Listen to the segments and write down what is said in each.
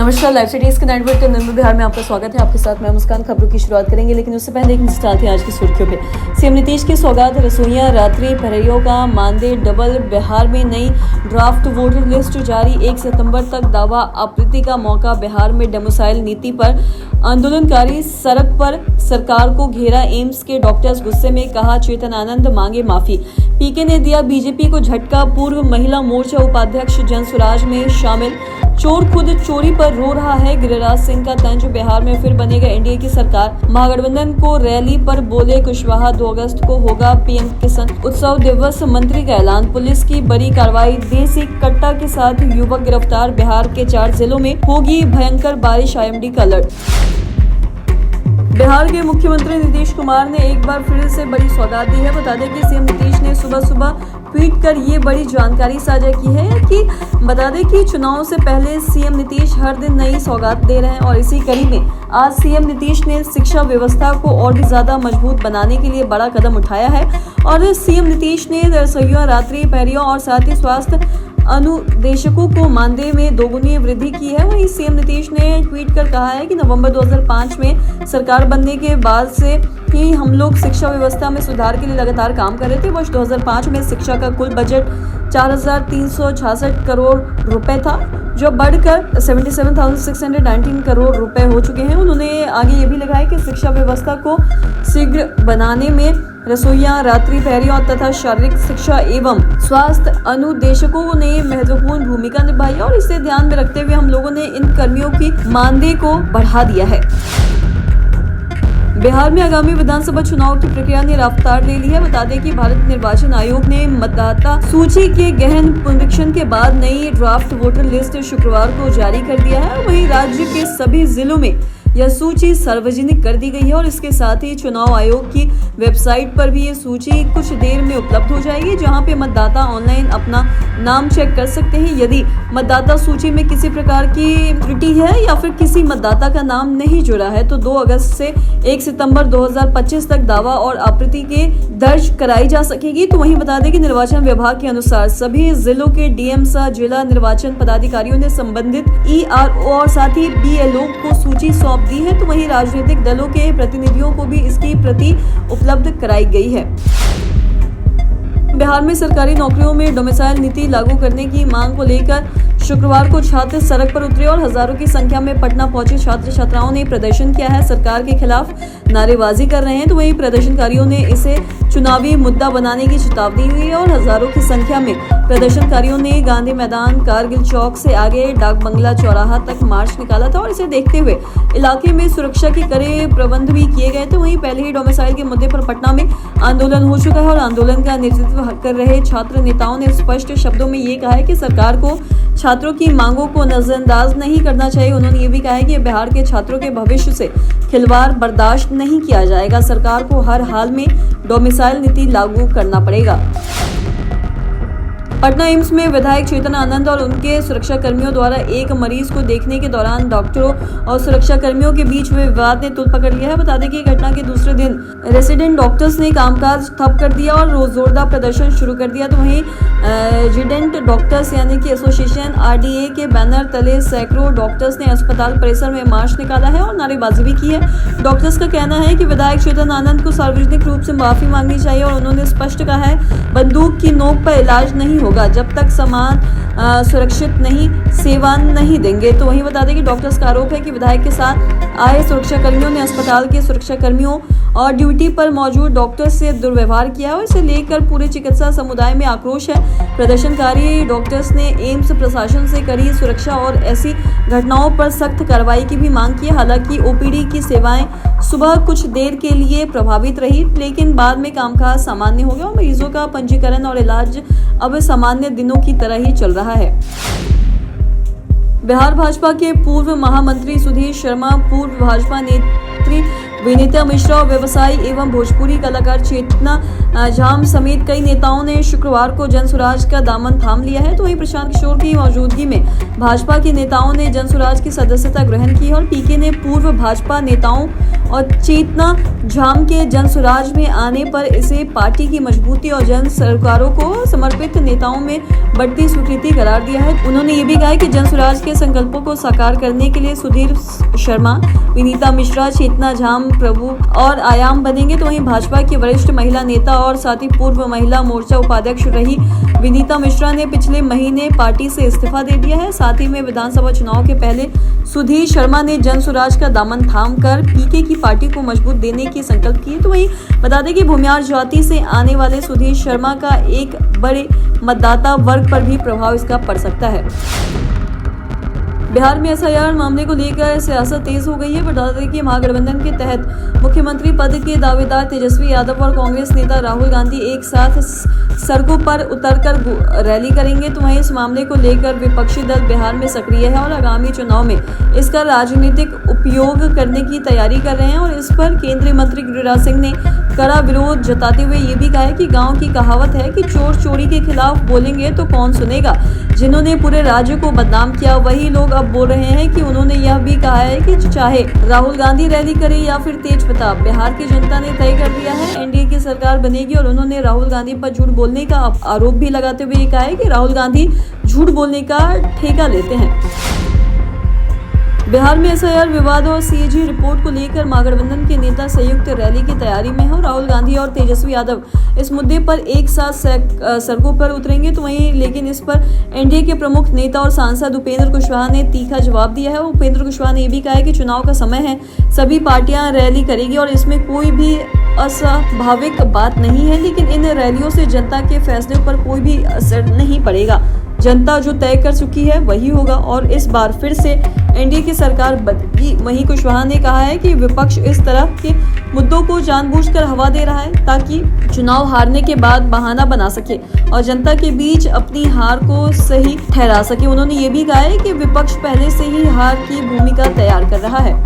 नमस्कार, live cities के network number Bihar में आपका स्वागत है। आपके साथ मैं मुस्कान। खबरों की शुरुआत करेंगे, लेकिन उससे पहले एक नजर डालते हैं आज की सुर्खियों पे। सीएम नीतीश की सौगात रसोइया रात्रि प्रहरियों का मानदेय डबल। बिहार में नई ड्राफ्ट वोटर लिस्ट जारी। 1 सितंबर तक दावा आपत्ति का मौका। बिहार में डोमिसाइल नीति पर आंदोलनकारी सड़क पर, सरकार को घेरा। एम्स के डॉक्टर्स गुस्से में, कहा चेतन आनंद मांगे माफी। पीके ने दिया बीजेपी को झटका। पूर्व महिला मोर्चा उपाध्यक्ष जनसुराज में शामिल। चोर खुद चोरी पर रो रहा है, गिरिराज सिंह का तंज। बिहार में फिर बनेगा एनडीए की सरकार। महागठबंधन को रैली पर बोले कुशवाहा। 2 अगस्त को होगा पीएम किसान उत्सव दिवस, मंत्री का ऐलान। पुलिस की बड़ी कार्रवाई। देसी कट्टा के साथ युवक गिरफ्तार। बिहार के 4 जिलों में होगी भयंकर बारिश, आईएमडी का अलर्ट। बिहार के मुख्यमंत्री नीतीश कुमार ने एक बार फिर से बड़ी सौगात दी है। बता दें कि सीएम नीतीश ने सुबह ट्वीट कर ये बड़ी जानकारी साझा की है कि बता दें कि चुनाव से पहले सीएम नीतीश हर दिन नई सौगात दे रहे हैं, और इसी कड़ी में आज सीएम नीतीश ने शिक्षा व्यवस्था को और भी ज्यादा मजबूत बनाने के लिए बड़ा कदम उठाया है। और सीएम नीतीश ने रसोइयों, रात्रि प्रहरियों और साथ ही स्वास्थ्य अनुदेशकों को मानदेय में दोगुनी वृद्धि की है। वहीं सीएम नीतीश ने ट्वीट कर कहा है कि नवंबर 2005 में सरकार बनने के बाद से ही हम लोग शिक्षा व्यवस्था में सुधार के लिए लगातार काम कर रहे थे। वर्ष 2005 में शिक्षा का कुल बजट 4,366 करोड़ रुपए था, जो बढ़कर 77,619 करोड़ रुपए हो चुके हैं। उन्होंने आगे ये भी लगाया कि शिक्षा व्यवस्था को शीघ्र बनाने में रसोइया, रात्रि प्रहरियों तथा शारीरिक शिक्षा एवं स्वास्थ्य अनुदेशकों ने महत्वपूर्ण भूमिका निभाई, और इसे ध्यान में रखते हुए हम लोगों ने इन कर्मियों की मानदेय को बढ़ा दिया है। बिहार में आगामी विधानसभा चुनाव की प्रक्रिया ने रफ्तार ले ली है। बता दें कि भारत निर्वाचन आयोग ने मतदाता सूची के गहन पुनरीक्षण के बाद नई ड्राफ्ट वोटर लिस्ट शुक्रवार को जारी कर दिया है। वहीं राज्य के सभी जिलों में यह सूची सार्वजनिक कर दी गई है, और इसके साथ ही चुनाव आयोग की वेबसाइट पर भी ये सूची कुछ देर में उपलब्ध हो जाएगी, जहां पे मतदाता ऑनलाइन अपना नाम चेक कर सकते हैं। यदि मतदाता सूची में किसी प्रकार की त्रुटि है या फिर किसी मतदाता का नाम नहीं जुड़ा है, तो 2 अगस्त से 1 सितंबर 2025 तक दावा और आपत्ति के दर्ज कराई जा सकेगी। तो वहीं बता दें कि निर्वाचन विभाग के अनुसार सभी जिलों के डीएम सह जिला निर्वाचन पदाधिकारियों ने संबंधित ईआरओ और साथ ही बीएलओ को सूची सौंप दी है। तो वहीं राजनीतिक दलों के प्रतिनिधियों को भी इसकी प्रति उपलब्ध कराई गई है। बिहार में सरकारी नौकरियों में डोमिसाइल नीति लागू करने की मांग को लेकर शुक्रवार को छात्र सड़क पर उतरे, और हजारों की संख्या में पटना पहुंचे छात्र छात्राओं ने प्रदर्शन किया है, सरकार के खिलाफ नारेबाजी कर रहे हैं। तो वहीं प्रदर्शनकारियों ने इसे चुनावी मुद्दा बनाने की चेतावनी दी है, और हजारों की संख्या में प्रदर्शनकारियों ने गांधी मैदान, कारगिल चौक से आगे डाक बंगला चौराहा तक मार्च निकाला था, और इसे देखते हुए इलाके में सुरक्षा के कड़े प्रबंध भी किए गए थे। वहीं पहले ही डोमिसाइल के मुद्दे पर पटना में आंदोलन हो चुका है, और आंदोलन का नेतृत्व कर रहे छात्र नेताओं ने स्पष्ट शब्दों में ये कहा है कि सरकार को छात्रों की मांगों को नजरअंदाज नहीं करना चाहिए। उन्होंने ये भी कहा है कि बिहार के छात्रों के भविष्य से खिलवाड़ बर्दाश्त नहीं किया जाएगा। सरकार को हर हाल में डोमिसाइल नीति लागू करना पड़ेगा। पटना एम्स में विधायक चेतन आनंद और उनके सुरक्षा कर्मियों द्वारा एक मरीज को देखने के दौरान डॉक्टरों और सुरक्षा कर्मियों के बीच में विवाद ने तूल पकड़ लिया है। बता दें कि घटना के दूसरे दिन रेसिडेंट डॉक्टर्स ने कामकाज ठप कर दिया और जोरदार प्रदर्शन शुरू कर दिया। तो वहीं रेजिडेंट डॉक्टर्स यानी कि एसोसिएशन आरडीए के बैनर तले सैकड़ों डॉक्टर्स ने अस्पताल परिसर में मार्च निकाला है और नारेबाजी भी की है। डॉक्टर्स का कहना है कि विधायक चेतन आनंद को सार्वजनिक रूप से माफी मांगनी चाहिए, और उन्होंने स्पष्ट कहा है बंदूक की नोक पर इलाज नहीं होगा जब तक सामान सुरक्षित नहीं, सेवा नहीं देंगे। तो वहीं बता दें कि डॉक्टर्स का आरोप है कि विधायक के साथ आए सुरक्षाकर्मियों ने अस्पताल के सुरक्षाकर्मियों और ड्यूटी पर मौजूद डॉक्टर्स से दुर्व्यवहार किया, और इसे लेकर पूरे चिकित्सा समुदाय में आक्रोश है। प्रदर्शनकारी डॉक्टर्स ने एम्स प्रशासन से कड़ी सुरक्षा और ऐसी घटनाओं पर सख्त कार्रवाई की भी मांग की। हालांकि ओपीडी की सेवाएं सुबह कुछ देर के लिए प्रभावित रही, लेकिन बाद में कामकाज सामान्य हो गया और मरीजों का पंजीकरण और इलाज अब सामान्य दिनों की तरह ही चल रहा है। बिहार भाजपा के पूर्व महामंत्री सुधीर शर्मा, पूर्व भाजपा नेत्री विनीता मिश्रा और व्यवसायी एवं भोजपुरी कलाकार चेतना झाम समेत कई नेताओं ने शुक्रवार को जनसुराज का दामन थाम लिया है। तो वहीं प्रशांत किशोर की मौजूदगी में भाजपा के नेताओं ने जनसुराज की सदस्यता ग्रहण की और पीके ने पूर्व भाजपा नेताओं और चेतना झाम के जनसुराज में आने पर इसे पार्टी की मजबूती और जन सरकारों को समर्पित नेताओं में बढ़ती स्वीकृति करार दिया है। उन्होंने ये भी कहा कि जनसुराज के संकल्पों को साकार करने के लिए सुधीर शर्मा, विनीता मिश्रा, चेतना झाम प्रमुख और आयाम बनेंगे। तो वहीं भाजपा की वरिष्ठ महिला नेता और साथ ही पूर्व महिला मोर्चा उपाध्यक्ष रही विनीता मिश्रा ने पिछले महीने पार्टी से इस्तीफा दे दिया है। साथ ही में विधानसभा चुनाव के पहले सुधीर शर्मा ने जनसुराज का दामन थाम कर पीके की पार्टी को मजबूत देने की संकल्प किए। तो वहीं बता दें कि भूमियार जाति से आने वाले सुधीर शर्मा का एक बड़े मतदाता वर्ग पर भी प्रभाव इसका पड़ सकता है। बिहार में एसआईआर मामले को लेकर सियासत तेज हो गई है। बता दें कि महागठबंधन के तहत मुख्यमंत्री पद के दावेदार तेजस्वी यादव और कांग्रेस नेता राहुल गांधी एक साथ सड़कों पर उतरकर रैली करेंगे। तो वहीं इस मामले को लेकर विपक्षी दल बिहार में सक्रिय है और आगामी चुनाव में इसका राजनीतिक उपयोग करने की तैयारी कर रहे हैं। और इस पर केंद्रीय मंत्री गिरिराज सिंह ने कड़ा विरोध जताते हुए ये भी कहा है कि गांव की कहावत है कि चोर चोरी के खिलाफ बोलेंगे तो कौन सुनेगा। जिन्होंने पूरे राज्य को बदनाम किया वही लोग अब बोल रहे हैं कि उन्होंने यह भी कहा है कि चाहे राहुल गांधी रैली करे या फिर तेज प्रताप, बिहार की जनता ने तय कर दिया है एनडीए की सरकार बनेगी। और उन्होंने राहुल गांधी पर झूठ बोलने का आरोप भी लगाते हुए कहा है कि राहुल गांधी झूठ बोलने का ठेका लेते हैं। बिहार में एसआईआर विवाद और सीएजी रिपोर्ट को लेकर महागठबंधन के नेता संयुक्त रैली की तैयारी में हैं। राहुल गांधी और तेजस्वी यादव इस मुद्दे पर एक साथ सड़कों पर उतरेंगे। तो वहीं लेकिन इस पर एनडीए के प्रमुख नेता और सांसद उपेंद्र कुशवाहा ने तीखा जवाब दिया है। उपेंद्र कुशवाहा ने यह भी कहा है कि चुनाव का समय है, सभी पार्टियां रैली करेगी और इसमें कोई भी अस्वाभाविक बात नहीं है। लेकिन इन रैलियों से जनता के फैसले पर कोई भी असर नहीं पड़ेगा। जनता जो तय कर चुकी है वही होगा और इस बार फिर से एनडीए की सरकार बनेगी। वहीं कुशवाहा ने कहा है कि विपक्ष इस तरह के मुद्दों को जानबूझकर हवा दे रहा है ताकि चुनाव हारने के बाद बहाना बना सके और जनता के बीच अपनी हार को सही ठहरा सके। उन्होंने ये भी कहा है कि विपक्ष पहले से ही हार की भूमिका तैयार कर रहा है।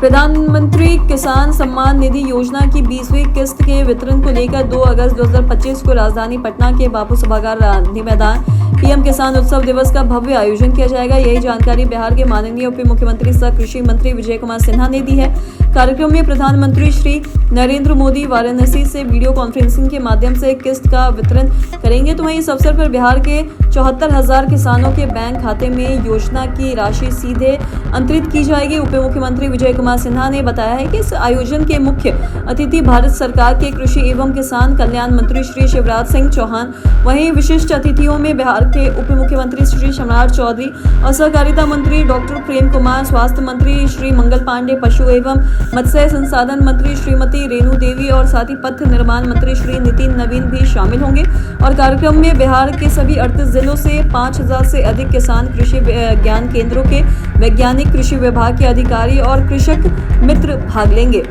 प्रधानमंत्री किसान सम्मान निधि योजना की 20वीं किस्त के वितरण को लेकर 2 अगस्त 2025 को राजधानी पटना के बापू सभागार गांधी मैदान पीएम किसान उत्सव दिवस का भव्य आयोजन किया जाएगा। यही जानकारी बिहार के माननीय उप मुख्यमंत्री सह कृषि मंत्री विजय कुमार सिन्हा ने दी है। कार्यक्रम में प्रधानमंत्री श्री नरेंद्र मोदी वाराणसी से वीडियो कॉन्फ्रेंसिंग के माध्यम से किस्त का वितरण करेंगे। तो वहीं इस अवसर पर बिहार के 74,000 किसानों के बैंक खाते में योजना की राशि सीधे अंतरित की जाएगी। उप मुख्यमंत्री विजय कुमार सिन्हा ने बताया है कि इस आयोजन के मुख्य अतिथि भारत सरकार के कृषि एवं किसान कल्याण मंत्री श्री शिवराज सिंह चौहान, वहीं विशिष्ट अतिथियों में बिहार के उप मुख्यमंत्री श्री सम्राट चौधरी और सहकारिता मंत्री डॉक्टर प्रेम कुमार, स्वास्थ्य मंत्री श्री मंगल पांडे, पशु एवं मत्स्य संसाधन मंत्री श्रीमती रेणु देवी और साथ ही पथ निर्माण मंत्री श्री नितिन नवीन भी शामिल होंगे। और कार्यक्रम में बिहार के सभी 38 जिलों से 5,000 से अधिक किसान कृषि ज्ञान केंद्रों के वैज्ञानिक, कृषि विभाग के अधिकारी और कृषक मित्र भाग लेंगे।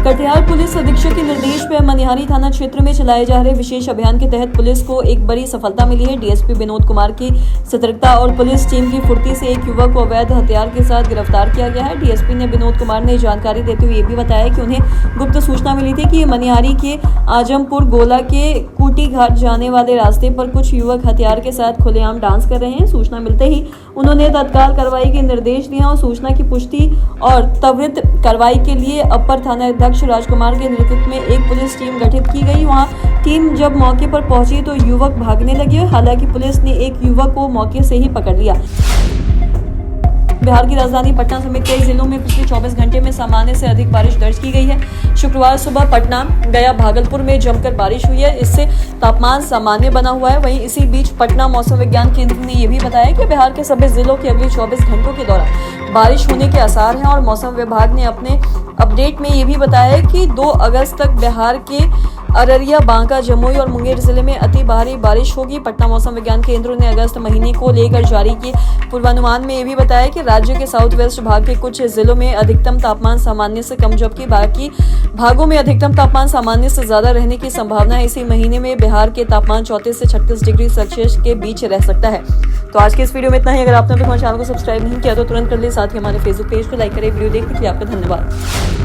कटिहार पुलिस अधीक्षक के निर्देश पर मनिहारी थाना क्षेत्र में चलाए जा रहे विशेष अभियान के तहत पुलिस को एक बड़ी सफलता मिली है। डीएसपी विनोद कुमार की सतर्कता और पुलिस टीम की फुर्ती से एक युवक को अवैध हथियार के साथ गिरफ्तार किया गया है। डीएसपी ने विनोद कुमार ने जानकारी देते हुए ये भी बताया कि उन्हें गुप्त सूचना मिली थी कि मनिहारी के आजमपुर गोला के कूटी घाट जाने वाले रास्ते पर कुछ युवक हथियार के साथ खुलेआम डांस कर रहे हैं। सूचना मिलते ही उन्होंने तत्काल कार्रवाई के निर्देश दिए और सूचना की पुष्टि और त्वरित कार्रवाई के लिए अपर थानाध्यक्ष राजकुमार के नेतृत्व में एक पुलिस टीम गठित की गई। वहां टीम जब मौके पर पहुंची तो युवक भागने लगे। हालांकि पुलिस ने एक युवक को मौके से ही पकड़ लिया। बिहार की राजधानी पटना समेत कई जिलों में पिछले 24 घंटे में सामान्य से अधिक बारिश दर्ज की गई है। शुक्रवार सुबह पटना, गया, भागलपुर में जमकर बारिश हुई है। इससे तापमान सामान्य बना हुआ है। वहीं इसी बीच पटना मौसम विज्ञान केंद्र ने यह भी बताया कि बिहार के सभी जिलों के अगले 24 घंटों के दौरान बारिश होने के आसार हैं। और मौसम विभाग ने अपने अपडेट में ये भी बताया है कि 2 अगस्त तक बिहार के अररिया, बांका, जमुई और मुंगेर जिले में अति भारी बारिश होगी। पटना मौसम विज्ञान केंद्र ने अगस्त महीने को लेकर जारी किए पूर्वानुमान में ये भी बताया कि राज्य के साउथ वेस्ट भाग के कुछ जिलों में अधिकतम तापमान सामान्य से कम, जबकि बाकी भागों में अधिकतम तापमान सामान्य से ज्यादा रहने की संभावना है। इसी महीने में बिहार के तापमान 34 से 36 डिग्री सेल्सियस के बीच रह सकता है। तो आज के इस वीडियो में इतना ही। अगर आपने तो हमारे चैनल को सब्सक्राइब नहीं किया तो तुरंत कर ले, साथ ही हमारे फेसबुक पेज को लाइक करें। वीडियो देखने के लिए आपका धन्यवाद।